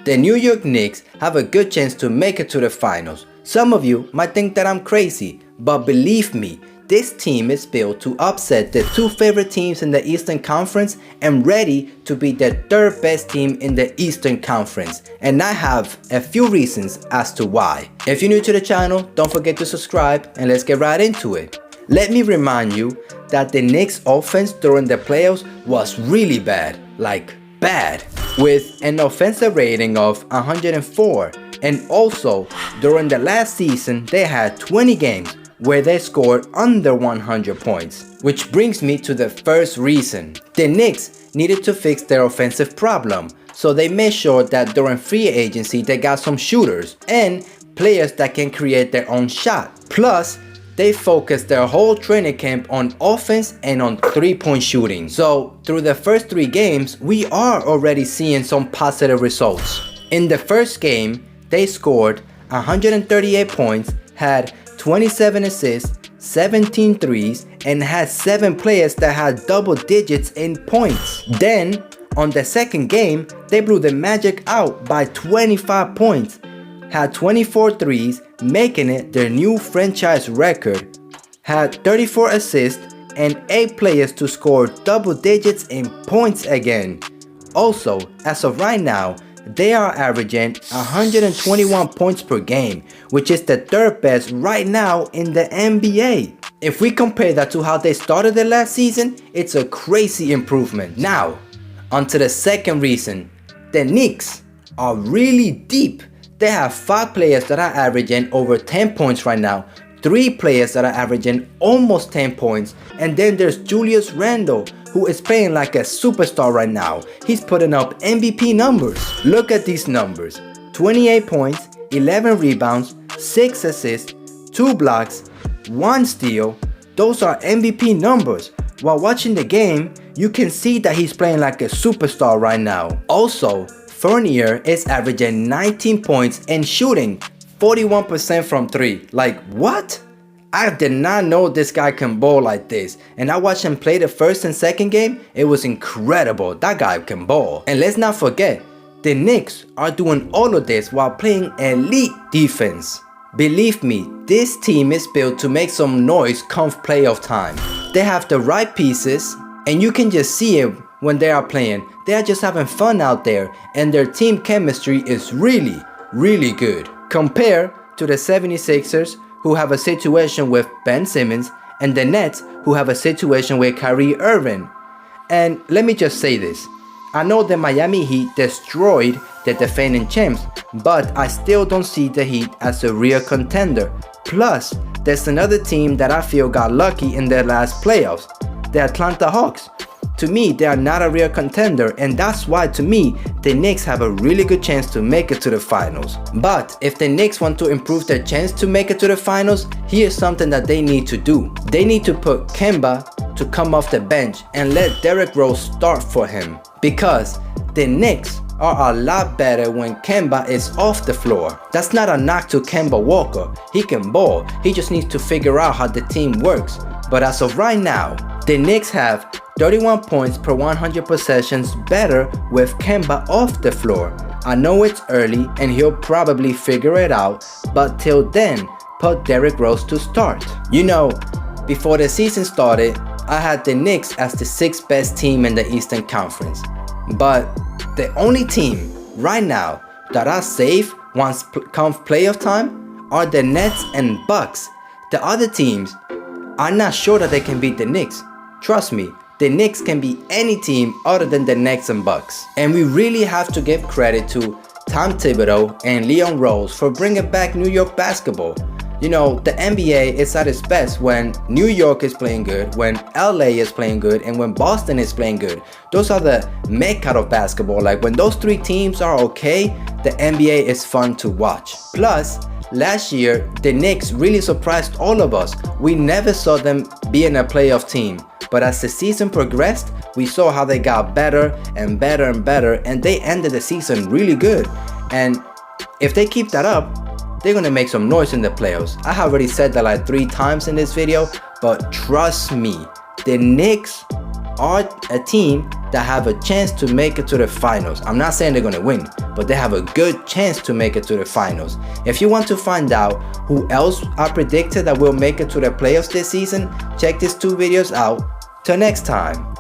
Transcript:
The New York Knicks have a good chance to make it to the finals. Some of you might think that I'm crazy, but believe me, this team is built to upset the two favorite teams in the Eastern Conference and ready to be the third best team in the Eastern Conference. And I have a few reasons as to why. If you're new to the channel, don't forget to subscribe and let's get right into it. Let me remind you that the Knicks offense during the playoffs was really bad, like bad, with an offensive rating of 104. And also, during the last season, they had 20 games where they scored under 100 points. Which brings me to the first reason. The Knicks needed to fix their offensive problem, so they made sure that during free agency they got some shooters and players that can create their own shot. Plus, they focused their whole training camp on offense and on three-point shooting. So, through the first 3 games, we are already seeing some positive results. In the first game, they scored 138 points, had 27 assists, 17 threes, and had 7 players that had double digits in points. Then, on the second game, they blew the Magic out by 25 points, had 24 threes, making it their new franchise record, had 34 assists, and 8 players to score double digits in points again. Also, as of right now, they are averaging 121 points per game, which is the third best right now in the NBA. If we compare that to how they started the last season, it's a crazy improvement. Now, onto the second reason. The Knicks are really deep. They have 5 players that are averaging over 10 points right now, 3 players that are averaging almost 10 points, and then there's Julius Randle, who is playing like a superstar right now. He's putting up MVP numbers. Look at these numbers: 28 points, 11 rebounds, 6 assists, 2 blocks, 1 steal. Those are MVP numbers. While watching the game, you can see that he's playing like a superstar right now. Also, Fournier is averaging 19 points and shooting 41% from 3. Like, what? I did not know this guy can ball like this, and I watched him play the first and second game. It was incredible. That guy can ball. And let's not forget, the Knicks are doing all of this while playing elite defense. Believe me, this team is built to make some noise come playoff time. They have the right pieces, and you can just see it when they are playing. They are just having fun out there, and their team chemistry is really, really good. Compare to the 76ers, who have a situation with Ben Simmons, and the Nets, who have a situation with Kyrie Irving. And let me just say this. I know the Miami Heat destroyed the defending champs, but I still don't see the Heat as a real contender. Plus, there's another team that I feel got lucky in their last playoffs, the Atlanta Hawks. To me, they are not a real contender, and that's why, to me, the Knicks have a really good chance to make it to the finals. But if the Knicks want to improve their chance to make it to the finals, here's something that they need to do. They need to put Kemba to come off the bench and let Derrick Rose start for him. Because the Knicks are a lot better when Kemba is off the floor. That's not a knock to Kemba Walker. He can ball. He just needs to figure out how the team works. But as of right now, the Knicks have 31 points per 100 possessions better with Kemba off the floor. I know it's early and he'll probably figure it out, but till then, put Derrick Rose to start. You know, before the season started, I had the Knicks as the 6th best team in the Eastern Conference. But the only team right now that are safe once comes playoff time are the Nets and Bucks. The other teams, I'm not sure that they can beat the Knicks. Trust me, the Knicks can beat any team other than the Nets and Bucks. And we really have to give credit to Tom Thibodeau and Leon Rose for bringing back New York basketball. You know, the NBA is at its best when New York is playing good, when LA is playing good, and when Boston is playing good. Those are the mecca of basketball. Like, when those 3 teams are okay, the NBA is fun to watch. Plus, last year, the Knicks really surprised all of us. We never saw them being a playoff team. But as the season progressed, we saw how they got better and better and better, and they ended the season really good. And if they keep that up, they're gonna make some noise in the playoffs. I have already said that like 3 times in this video, but trust me, the Knicks are a team that have a chance to make it to the finals. I'm not saying they're gonna win, but they have a good chance to make it to the finals. If you want to find out who else I predicted that will make it to the playoffs this season, check these two videos out. Till next time.